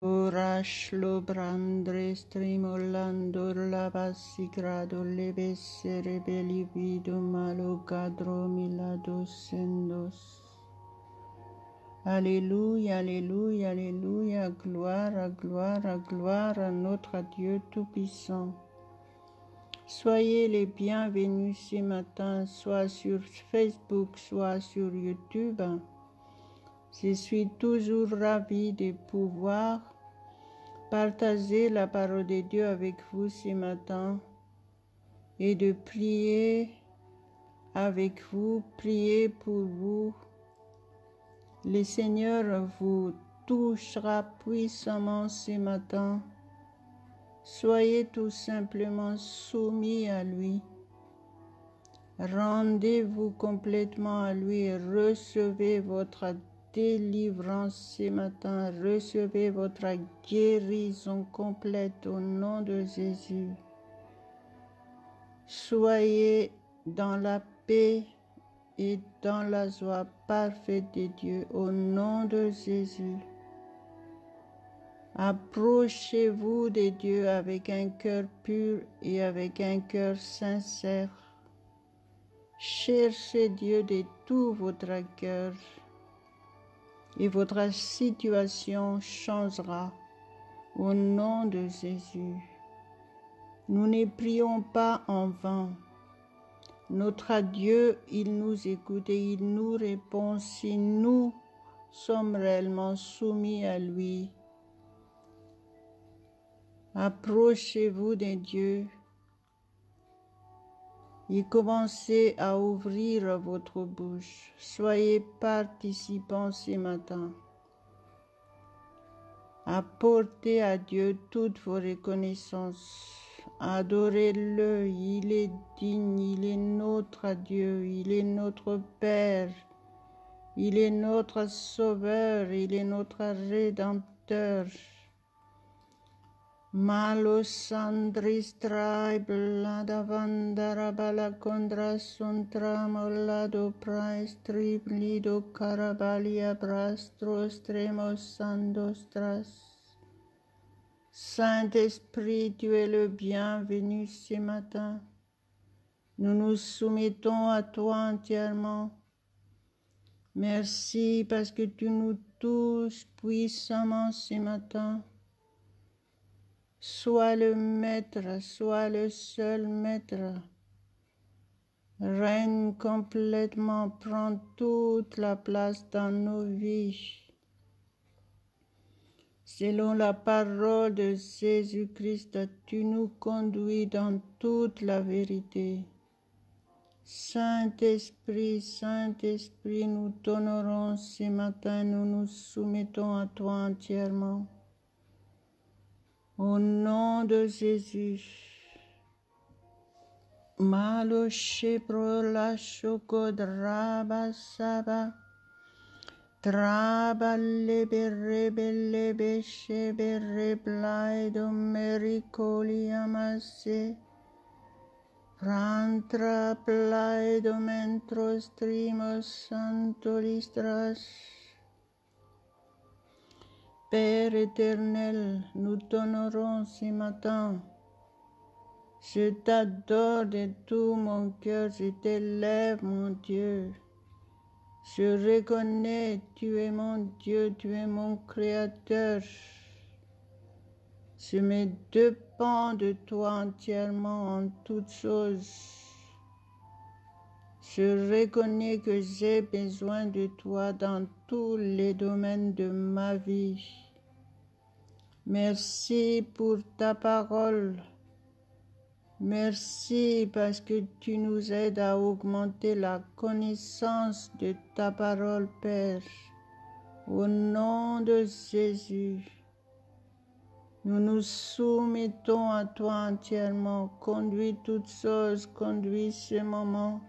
Orashlo brandre strimolando la bassigrado lebessere belivido malocadro milados sendos. Alléluia, alléluia, alléluia, gloire, gloire, gloire à notre Dieu Tout-Puissant. Soyez les bienvenus ce matin, soit sur Facebook, soit sur YouTube. Je suis toujours ravie de pouvoir partager la parole de Dieu avec vous ce matin et de prier avec vous, prier pour vous. Le Seigneur vous touchera puissamment ce matin. Soyez tout simplement soumis à lui. Rendez-vous complètement à lui et recevez votre délivrance ce matin. Recevez votre guérison complète au nom de Jésus. Soyez dans la paix et dans la joie parfaite de Dieu au nom de Jésus. Approchez-vous de Dieu avec un cœur pur et avec un cœur sincère. Cherchez Dieu de tout votre cœur et votre situation changera au nom de Jésus. Nous ne prions pas en vain. Notre Dieu, il nous écoute et il nous répond si nous sommes réellement soumis à lui. Approchez-vous de Dieu et commencez à ouvrir votre bouche. Soyez participants ce matin. Apportez à Dieu toutes vos reconnaissances. Adorez-le, il est digne, il est notre Dieu, il est notre Père, il est notre Sauveur, il est notre Rédempteur. Malosandris traibla vandara bala condra suntra molado prais triblido carabalia brastros tremos sandostras. Saint-Esprit, tu es le bienvenu ce matin. Nous nous soumettons à toi entièrement. Merci parce que tu nous touches puissamment ce matin. Sois le maître, sois le seul maître. Règne complètement, prends toute la place dans nos vies. Selon la parole de Jésus-Christ, tu nous conduis dans toute la vérité. Saint-Esprit, Saint-Esprit, nous t'honorons ce matin, nous nous soumettons à toi entièrement. Au nom de Jésus. Malo shepro la shokodraba saba. Traballe berrebelle shebere blaido mericoli amasse. Prantra blaido mentros trimos santolistras. Père éternel, nous t'honorons ce matin. Je t'adore de tout mon cœur, je t'élève mon Dieu. Je reconnais, tu es mon Dieu, tu es mon Créateur. Je me dépends de toi entièrement en toutes choses. Je reconnais que j'ai besoin de toi dans tous les domaines de ma vie. Merci pour ta parole. Merci parce que tu nous aides à augmenter la connaissance de ta parole, Père. Au nom de Jésus, nous nous soumettons à toi entièrement. Conduis toutes choses, conduis ce moment.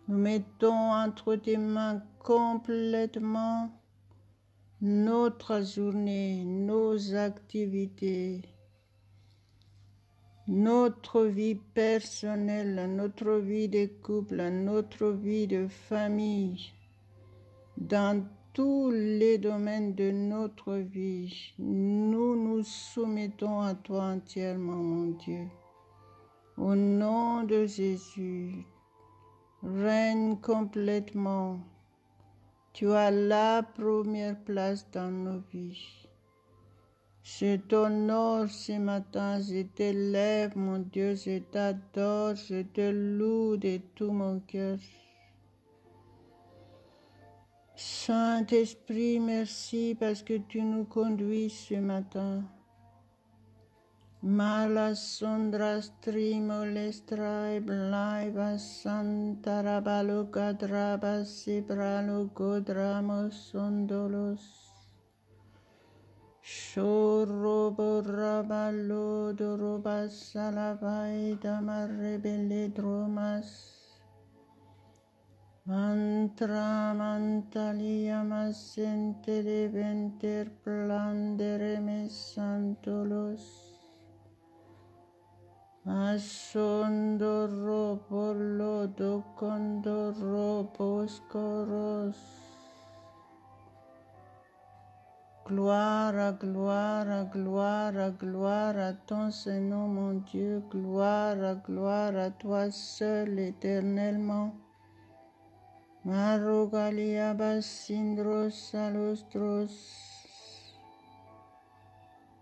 Nous mettons entre tes mains complètement notre journée, nos activités, notre vie personnelle, notre vie de couple, notre vie de famille. Dans tous les domaines de notre vie. Nous nous soumettons à toi entièrement, mon Dieu. Au nom de Jésus, règne complètement. Tu as la première place dans nos vies. Je t'honore ce matin, je t'élève, mon Dieu, je t'adore, je te loue de tout mon cœur. Saint-Esprit, merci parce que tu nous conduis ce matin. Malasundra strimolestra eblaiva santarabalo gadraba sebralo godramo sondolos. Shorobo rabalo doroba salavai damarebele dromas. Mantra mantalia masente venter plandere me santolos. Asondoro pollo do condoro boscoros. Gloire, gloire, gloire, gloire à ton Seigneur, mon Dieu. Gloire, gloire à toi seul éternellement. Marogalia basindros salostros.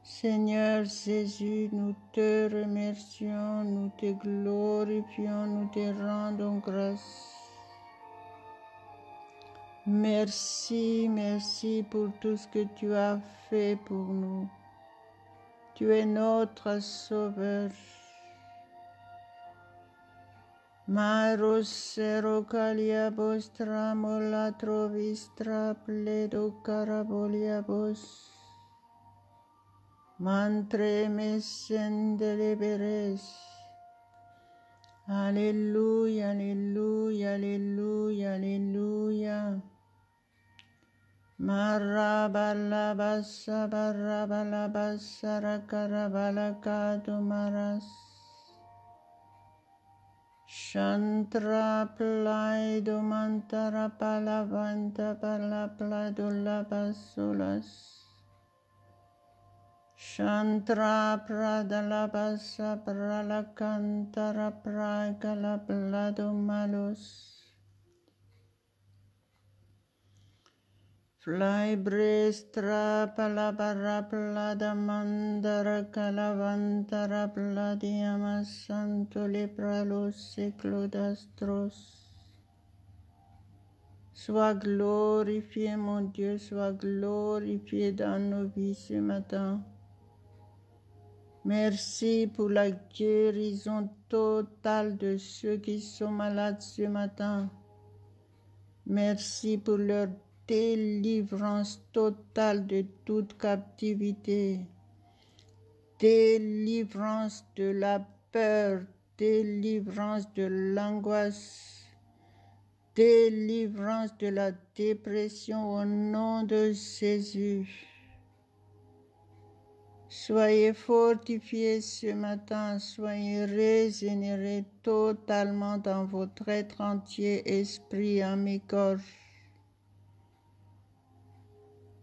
Seigneur Jésus, nous te remercions, nous te glorifions, nous te rendons grâce. Merci, merci pour tout ce que tu as fait pour nous. Tu es notre Sauveur. Marosero caliabos tramola trovistra pledo caraboliabos. Mantre mesen deliberes. Alléluia, alléluia, alléluia, alléluia. Marabalabasa barabalabasa rakarabalakado maras. Chantra plaido mantara palavanta palaplado labasolas. Chantra prada labasa pralakantara pragala plado malos. Fly brestra palabara plada mandara calavantara pladiama santo lepralos seclodastros. Sois glorifié, mon Dieu, sois glorifié dans nos vies ce matin. Merci pour la guérison totale de ceux qui sont malades ce matin. Merci pour leur délivrance totale de toute captivité. Délivrance de la peur, délivrance de l'angoisse, délivrance de la dépression au nom de Jésus. Soyez fortifiés ce matin, soyez régénérés totalement dans votre être entier, esprit, âme et corps.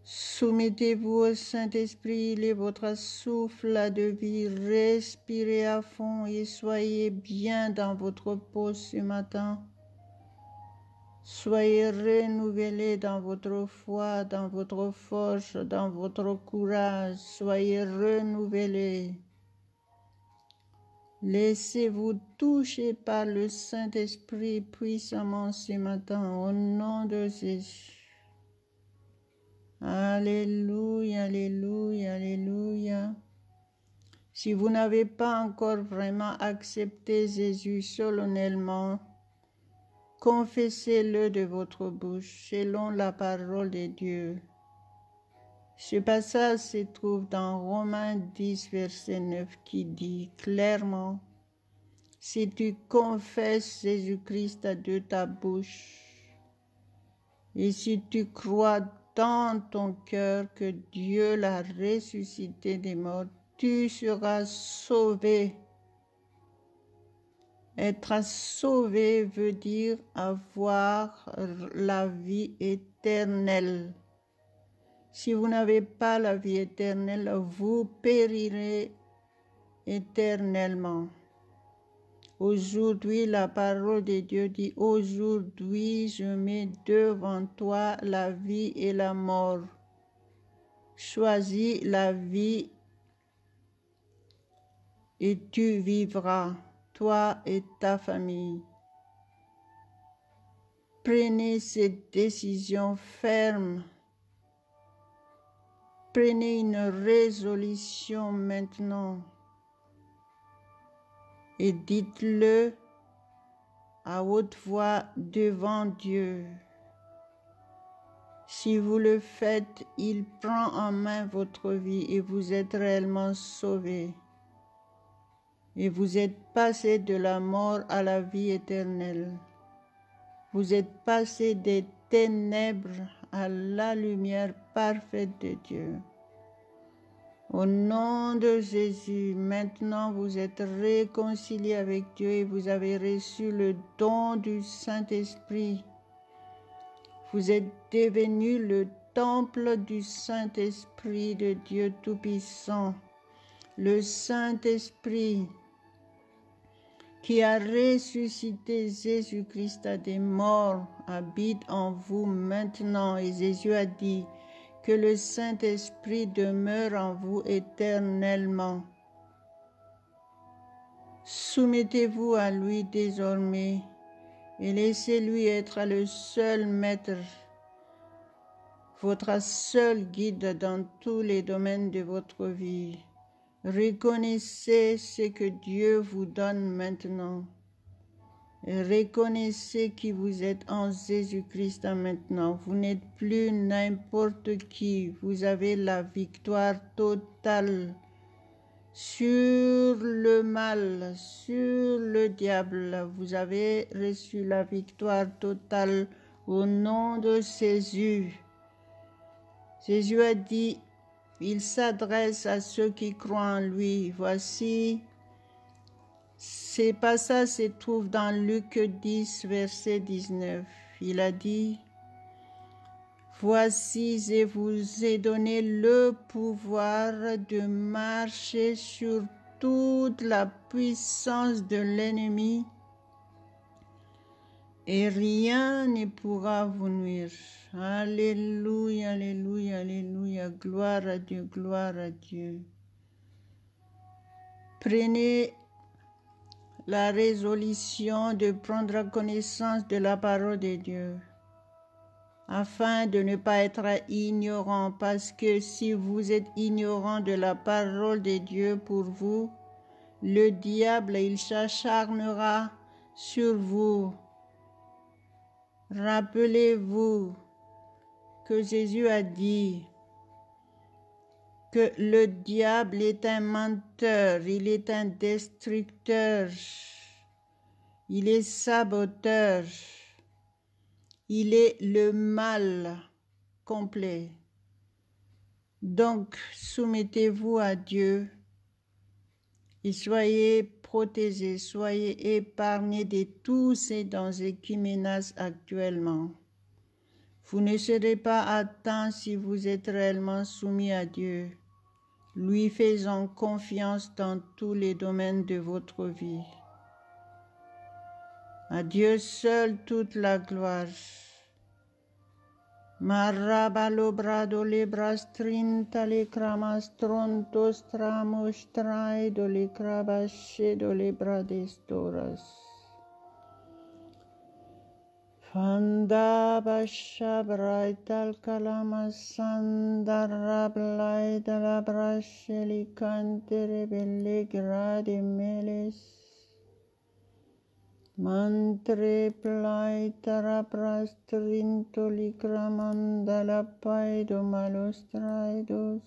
Soumettez-vous au Saint-Esprit, il est votre souffle de vie, respirez à fond et soyez bien dans votre peau ce matin. Soyez renouvelés dans votre foi, dans votre force, dans votre courage. Soyez renouvelés. Laissez-vous toucher par le Saint-Esprit puissamment ce matin, au nom de Jésus. Alléluia, alléluia, alléluia. Si vous n'avez pas encore vraiment accepté Jésus solennellement, confessez-le de votre bouche selon la parole de Dieu. Ce passage se trouve dans Romains 10, verset 9 qui dit clairement, « Si tu confesses Jésus-Christ de ta bouche et si tu crois dans ton cœur que Dieu l'a ressuscité des morts, tu seras sauvé. » Être sauvé veut dire avoir la vie éternelle. éternelle. Si vous n'avez pas la vie éternelle, vous périrez éternellement. Aujourd'hui, la parole de Dieu dit, aujourd'hui, je mets devant toi la vie et la mort. Choisis la vie et tu vivras, toi et ta famille. Prenez cette décision ferme. Prenez une résolution maintenant et dites-le à haute voix devant Dieu. Si vous le faites, il prend en main votre vie et vous êtes réellement sauvés. Et vous êtes passé de la mort à la vie éternelle. Vous êtes passé des ténèbres à la lumière parfaite de Dieu. Au nom de Jésus, maintenant vous êtes réconciliés avec Dieu et vous avez reçu le don du Saint-Esprit. Vous êtes devenus le temple du Saint-Esprit de Dieu Tout-Puissant. Le Saint-Esprit qui a ressuscité Jésus-Christ des morts habite en vous maintenant. Et Jésus a dit que le Saint-Esprit demeure en vous éternellement. Soumettez-vous à lui désormais et laissez-lui être le seul maître, votre seul guide dans tous les domaines de votre vie. Reconnaissez ce que Dieu vous donne maintenant. Et reconnaissez qui vous êtes en Jésus-Christ maintenant. Vous n'êtes plus n'importe qui. Vous avez la victoire totale sur le mal, sur le diable. Vous avez reçu la victoire totale au nom de Jésus. Jésus a dit, il s'adresse à ceux qui croient en lui. Voici, ces passages se trouvent dans Luc 10, verset 19. Il a dit, voici, je vous ai donné le pouvoir de marcher sur toute la puissance de l'ennemi et rien ne pourra vous nuire. Alléluia, alléluia, alléluia, gloire à Dieu, gloire à Dieu. Prenez la résolution de prendre connaissance de la parole de Dieu, afin de ne pas être ignorant, parce que si vous êtes ignorant de la parole de Dieu pour vous, le diable, il s'acharnera sur vous. Rappelez-vous que Jésus a dit que le diable est un menteur, il est un destructeur, il est saboteur, il est le mal complet. Donc, soumettez-vous à Dieu et soyez protégés, soyez épargnés de tous ces dangers qui menacent actuellement. Vous ne serez pas atteints si vous êtes réellement soumis à Dieu, lui faisant confiance dans tous les domaines de votre vie. À Dieu seul toute la gloire. Marabalo brado lebrastrinta le cramastrontos tramos traido le crabascedo le bradestoras. Fanda basha braital kalama sandara blaida la brasheli cantere belle grade meles. Mantre plaitara prastrinto licramanda la paido malostraidos.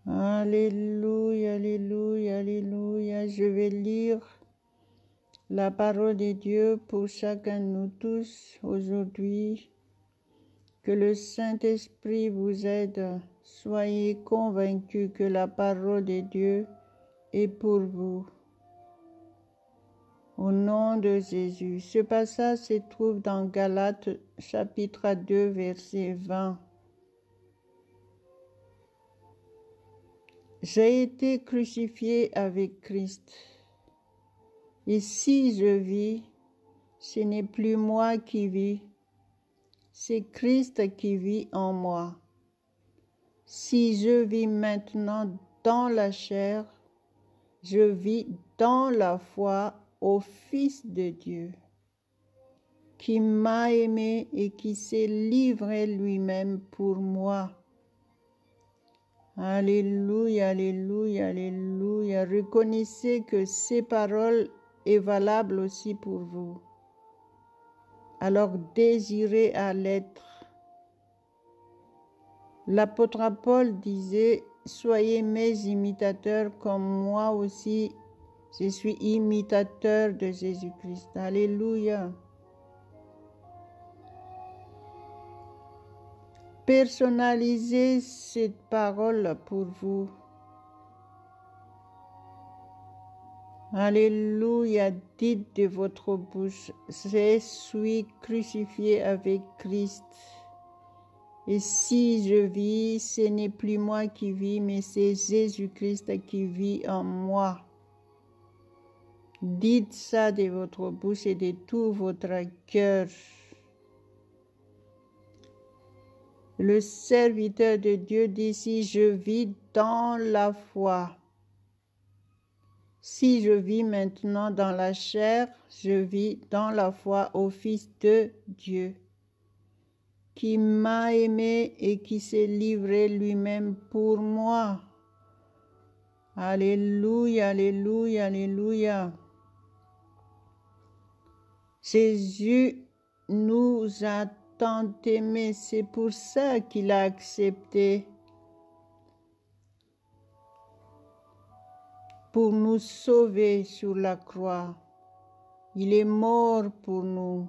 Alléluia, alléluia, alléluia. Je vais lire la parole de Dieu pour chacun de nous tous aujourd'hui. Que le Saint-Esprit vous aide. Soyez convaincus que la parole de Dieu est pour vous. Au nom de Jésus. Ce passage se trouve dans Galates chapitre 2 verset 20. J'ai été crucifié avec Christ. Et si je vis, ce n'est plus moi qui vis, c'est Christ qui vit en moi. Si je vis maintenant dans la chair, je vis dans la foi au Fils de Dieu, qui m'a aimé et qui s'est livré lui-même pour moi. Alléluia, alléluia, alléluia. Reconnaissez que ces paroles sont valables aussi pour vous. Alors désirez à l'être. L'apôtre Paul disait, soyez mes imitateurs comme moi aussi, je suis imitateur de Jésus-Christ. Alléluia. Personnalisez cette parole pour vous. Alléluia. Dites de votre bouche, je suis crucifié avec Christ. Et si je vis, ce n'est plus moi qui vis, mais c'est Jésus-Christ qui vit en moi. Dites ça de votre bouche et de tout votre cœur. Le serviteur de Dieu dit, si je vis dans la foi, si je vis maintenant dans la chair, je vis dans la foi au Fils de Dieu, qui m'a aimé et qui s'est livré lui-même pour moi. Alléluia, alléluia, alléluia. Jésus nous a tant aimés, c'est pour ça qu'il a accepté pour nous sauver sur la croix. Il est mort pour nous.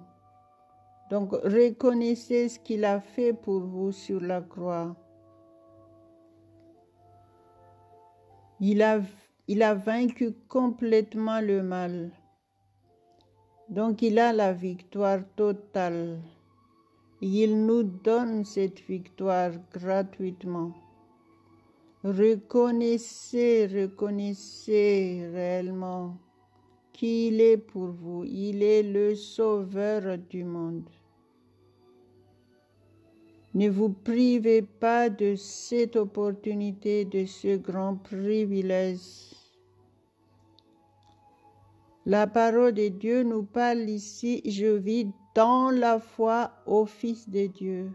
Donc reconnaissez ce qu'il a fait pour vous sur la croix. Il a vaincu complètement le mal. Donc il a la victoire totale. Il nous donne cette victoire gratuitement. Reconnaissez réellement qu'il est pour vous. Il est le sauveur du monde. Ne vous privez pas de cette opportunité, de ce grand privilège. La parole de Dieu nous parle ici, je vis dans la foi au Fils de Dieu.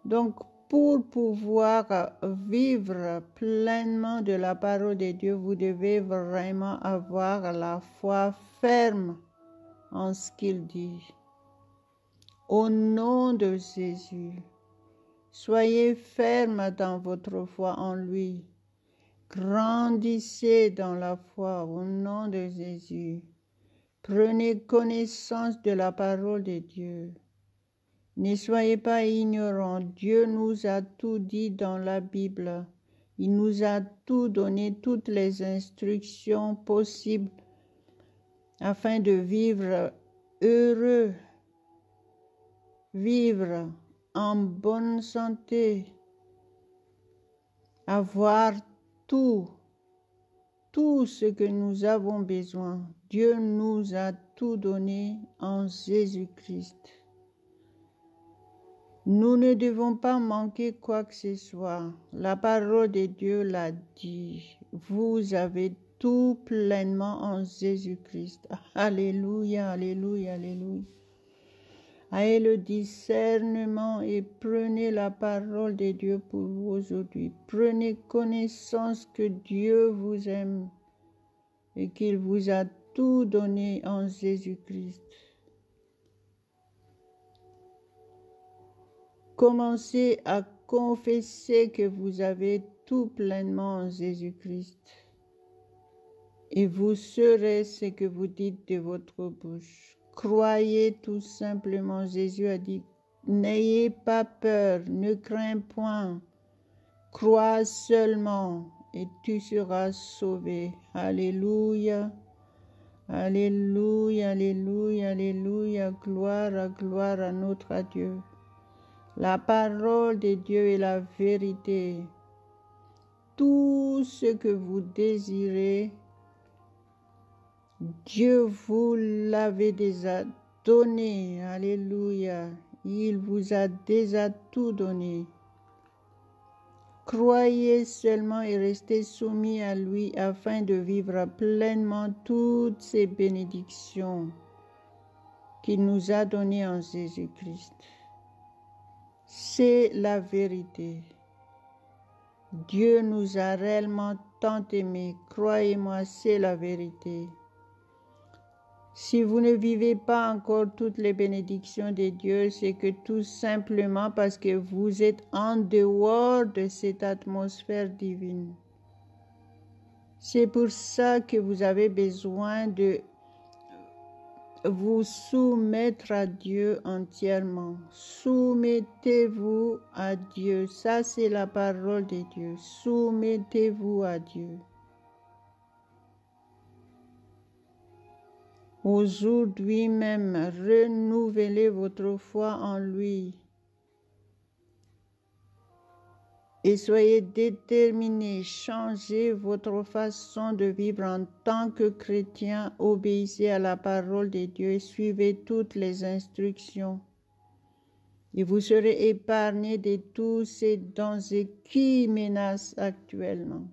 Donc, pour pouvoir vivre pleinement de la parole de Dieu, vous devez vraiment avoir la foi ferme en ce qu'il dit. Au nom de Jésus, soyez ferme dans votre foi en lui. Grandissez dans la foi au nom de Jésus. Prenez connaissance de la parole de Dieu. Ne soyez pas ignorants. Dieu nous a tout dit dans la Bible. Il nous a tout donné, toutes les instructions possibles afin de vivre heureux, vivre en bonne santé, avoir tout ce que nous avons besoin. Dieu nous a tout donné en Jésus-Christ. Nous ne devons pas manquer quoi que ce soit. La parole de Dieu l'a dit. Vous avez tout pleinement en Jésus-Christ. Alléluia, alléluia, alléluia. Ayez le discernement et prenez la parole de Dieu pour vous aujourd'hui. Prenez connaissance que Dieu vous aime et qu'il vous a tout donné en Jésus-Christ. Commencez à confesser que vous avez tout pleinement en Jésus-Christ. Et vous serez ce que vous dites de votre bouche. Croyez tout simplement. Jésus a dit, n'ayez pas peur, ne crains point. Crois seulement et tu seras sauvé. Alléluia. Alléluia, alléluia, alléluia, gloire à notre Dieu. La parole de Dieu est la vérité. Tout ce que vous désirez, Dieu vous l'avait déjà donné. Alléluia. Il vous a déjà tout donné. Croyez seulement et restez soumis à lui afin de vivre pleinement toutes ces bénédictions qu'il nous a données en Jésus-Christ. C'est la vérité. Dieu nous a réellement tant aimés. Croyez-moi, c'est la vérité. Si vous ne vivez pas encore toutes les bénédictions de Dieu, c'est que tout simplement parce que vous êtes en dehors de cette atmosphère divine. C'est pour ça que vous avez besoin de vous soumettre à Dieu entièrement. Soumettez-vous à Dieu. Ça, c'est la parole de Dieu. Soumettez-vous à Dieu. Aujourd'hui même, renouvelez votre foi en lui et soyez déterminés, changez votre façon de vivre en tant que chrétien, obéissez à la parole de Dieu et suivez toutes les instructions. Et vous serez épargnés de tous ces dangers qui menacent actuellement.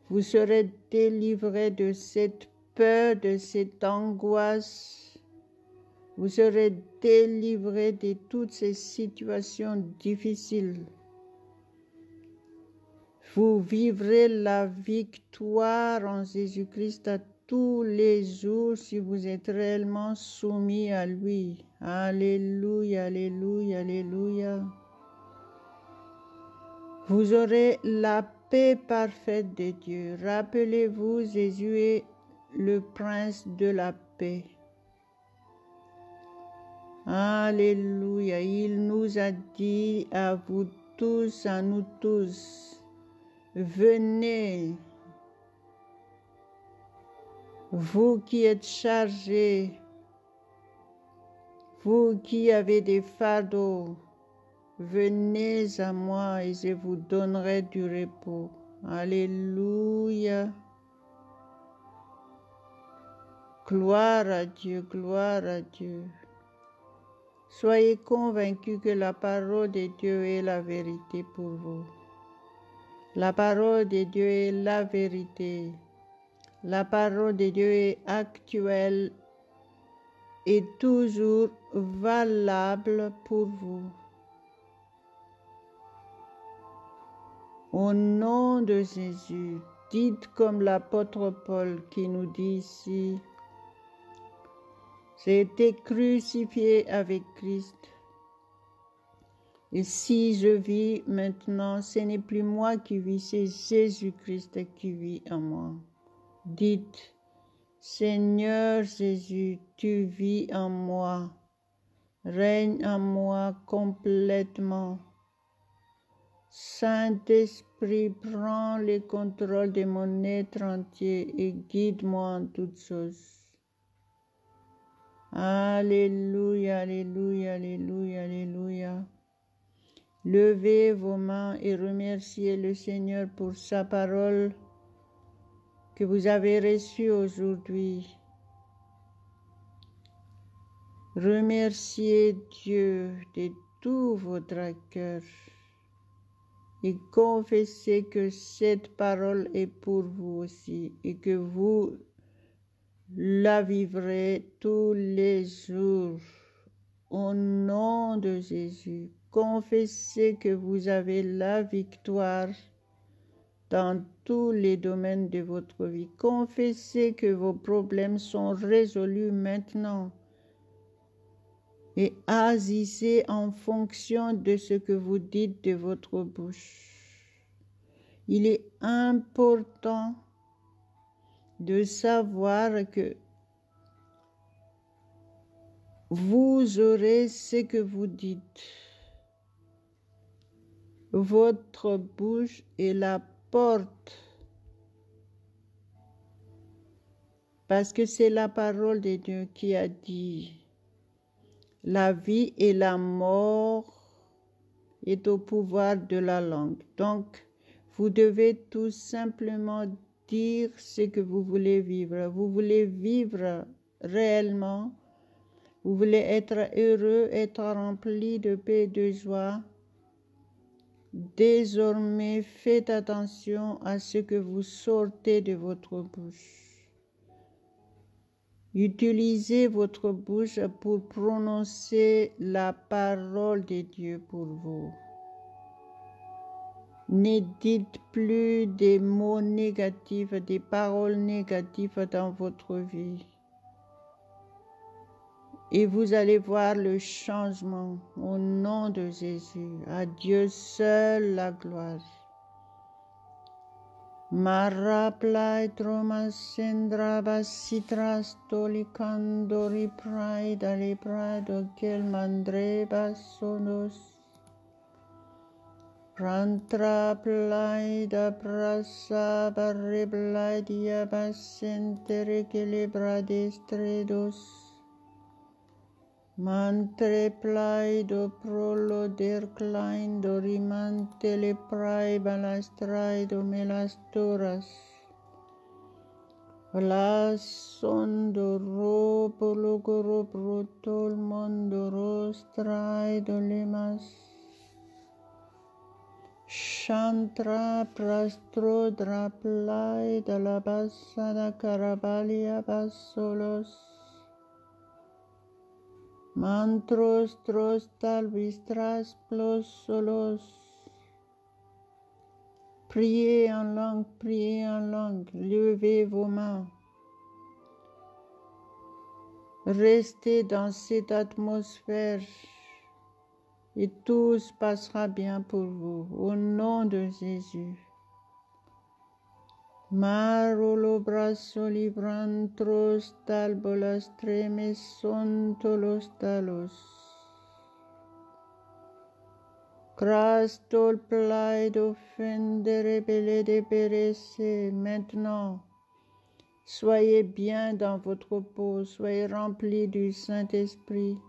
Vous serez délivrés de cette peur, de cette angoisse. Vous serez délivrés de toutes ces situations difficiles. Vous vivrez la victoire en Jésus-Christ à tous les jours si vous êtes réellement soumis à lui. Alléluia, alléluia, alléluia. Vous aurez la paix parfaite de Dieu. Rappelez-vous, Jésus est le prince de la paix. Alléluia. Il nous a dit à vous tous, à nous tous, venez, vous qui êtes chargés, vous qui avez des fardeaux, venez à moi et je vous donnerai du repos. Alléluia. Gloire à Dieu, gloire à Dieu. Soyez convaincus que la parole de Dieu est la vérité pour vous. La parole de Dieu est la vérité. La parole de Dieu est actuelle et toujours valable pour vous. Au nom de Jésus, dites comme l'apôtre Paul qui nous dit ici, j'ai été crucifié avec Christ. Et si je vis maintenant, ce n'est plus moi qui vis, c'est Jésus-Christ qui vit en moi. Dites, Seigneur Jésus, tu vis en moi, règne en moi complètement. Saint-Esprit, prends le contrôle de mon être entier et guide-moi en toutes choses. Alléluia, alléluia, alléluia, alléluia. Levez vos mains et remerciez le Seigneur pour sa parole que vous avez reçue aujourd'hui. Remerciez Dieu de tout votre cœur et confessez que cette parole est pour vous aussi et que vous la vivrez tous les jours. Au nom de Jésus, confessez que vous avez la victoire dans tous les domaines de votre vie. Confessez que vos problèmes sont résolus maintenant et agissez en fonction de ce que vous dites de votre bouche. Il est important de savoir que vous aurez ce que vous dites. Votre bouche est la porte Parce que c'est la parole de Dieu qui a dit, la vie et la mort est au pouvoir de la langue. Donc, vous devez tout simplement dire ce que vous voulez vivre. Vous voulez vivre réellement. Vous voulez être heureux, être rempli de paix et de joie. Désormais, faites attention à ce que vous sortez de votre bouche. Utilisez votre bouche pour prononcer la parole de Dieu pour vous. Ne dites plus des mots négatifs, des paroles négatives dans votre vie. Et vous allez voir le changement au nom de Jésus. À Dieu seul la gloire. Maraplai tromasendra basitras tolikandori praida le prado quel mandre basonos. Prantra plaida prasa barre blaidia basentere que le bradestredos. Mantre plaido prolo der klein dorimante le prai balastraido melastoras. Vlasondo ropolo goro protol mondo rostraido lemas. Chantra prastro draplai da la bassa da carabalia bassolos. Mantros trostal vistras plos solos. Priez en langue, levez vos mains. Restez dans cette atmosphère et tout se passera bien pour vous. Au nom de Jésus. Marolo brasso librantros talbolas tremes sontolos talos. Crastol plaido fendere belle de perecer. Maintenant, soyez bien dans votre peau, soyez remplis du Saint-Esprit.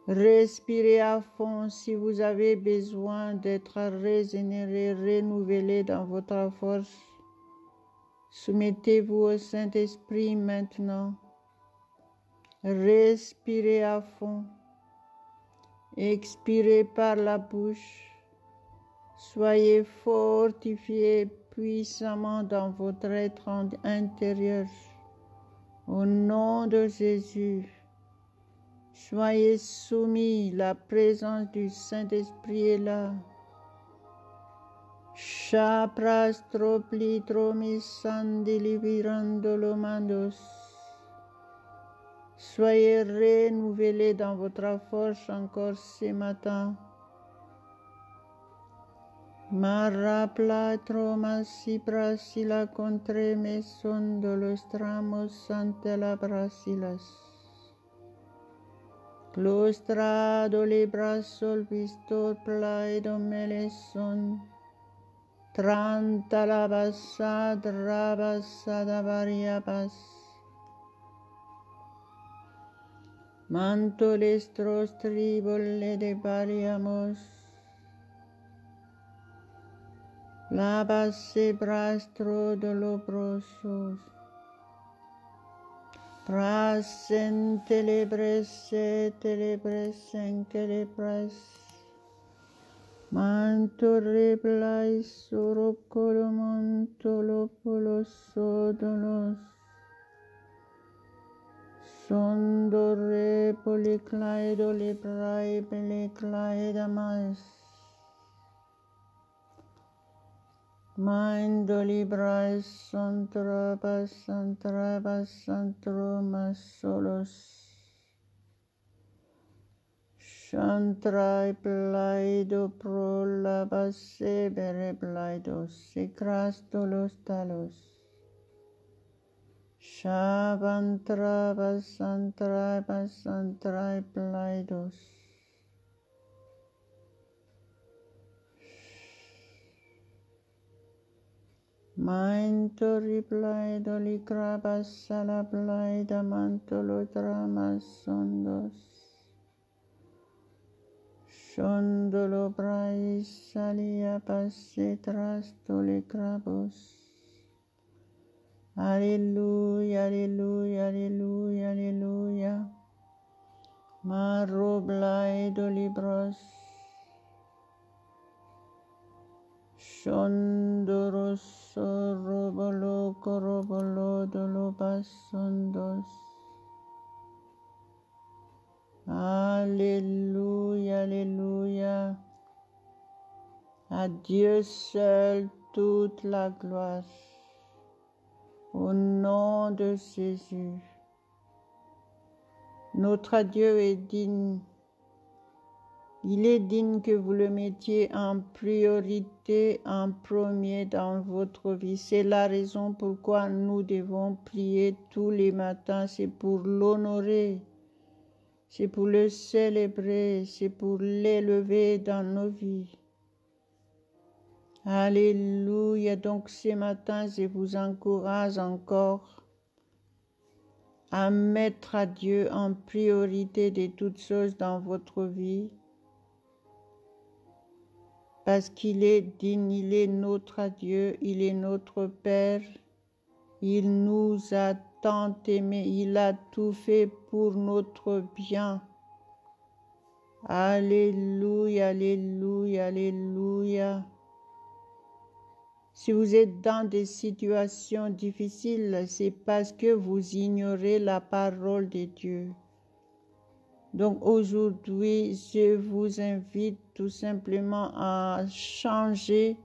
Respirez à fond si vous avez besoin d'être régénéré, renouvelé dans votre force. Soumettez-vous au Saint-Esprit maintenant. Respirez à fond. Expirez par la bouche. Soyez fortifiés puissamment dans votre être intérieur. Au nom de Jésus. Soyez soumis, la présence du Saint-Esprit est là. Chapras tropli tromis sandilivirandolomandos. Soyez renouvelés dans votre force encore ce matin. Marapla tromas siprasila contre meson de los tramos santela brasilas. Clostrado librasol vistor plaido meleson. Trantalabasad rabasada variabas. Mantolestros tribole de variamos. Labase brastro dolobrosos. Prasen telebres en celebres. Mantorreblais sorocolomontolopolos sodolos. Sondore policlaido librai peliclaidamas. Mind libras santrabas santromas solos. Chantrai plaido pro labase bere plaidos secrastolos talos. Shavantrabas santrai plaidos. Mainto riplai doli crabas ala plai da mantolo dramas sondos. Shondolo brais salia passe tras doli crabos. Alléluia, alléluia, alléluia, alléluia. Maroblai dolibros. Shondoroso robolo corobolo dolobasondos. Alléluia, alléluia. À Dieu seul toute la gloire. Au nom de Jésus. Notre Dieu est digne. Il est digne que vous le mettiez en priorité, en premier dans votre vie. C'est la raison pourquoi nous devons prier tous les matins. C'est pour l'honorer, c'est pour le célébrer, c'est pour l'élever dans nos vies. Alléluia. Donc ce matin, je vous encourage encore à mettre à Dieu en priorité de toutes choses dans votre vie. Parce qu'il est digne, il est notre Dieu, il est notre Père. Il nous a tant aimés, il a tout fait pour notre bien. Alléluia, alléluia, alléluia. Si vous êtes dans des situations difficiles, c'est parce que vous ignorez la parole de Dieu. Donc aujourd'hui, je vous invite tout simplement à changer.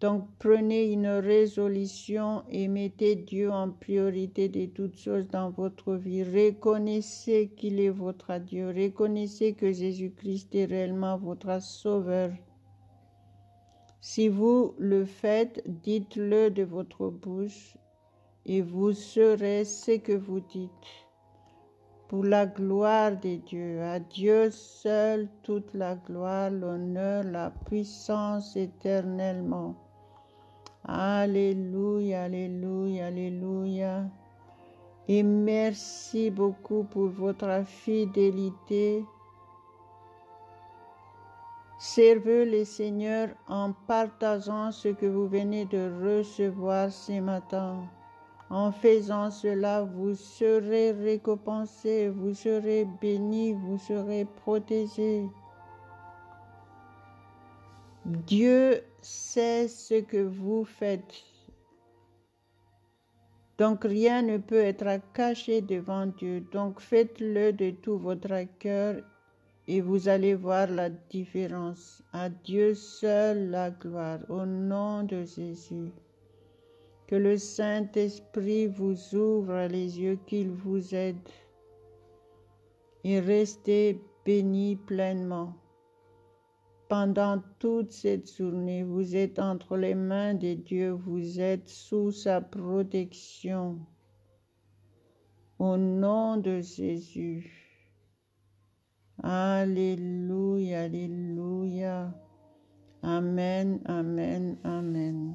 Donc prenez une résolution et mettez Dieu en priorité de toutes choses dans votre vie. Reconnaissez qu'il est votre Dieu. Reconnaissez que Jésus-Christ est réellement votre Sauveur. Si vous le faites, dites-le de votre bouche et vous serez ce que vous dites. Pour la gloire de Dieu, à Dieu seul toute la gloire, l'honneur, la puissance éternellement. Alléluia, alléluia, alléluia. Et merci beaucoup pour votre fidélité. Servez le Seigneur en partageant ce que vous venez de recevoir ce matin. En faisant cela, vous serez récompensés, vous serez bénis, vous serez protégés. Dieu sait ce que vous faites. Donc rien ne peut être caché devant Dieu. Donc faites-le de tout votre cœur et vous allez voir la différence. À Dieu seul la gloire, au nom de Jésus. Que le Saint-Esprit vous ouvre les yeux, qu'il vous aide. Et restez bénis pleinement. Pendant toute cette journée, vous êtes entre les mains de Dieu, vous êtes sous sa protection. Au nom de Jésus. Alléluia, alléluia. Amen, amen, amen.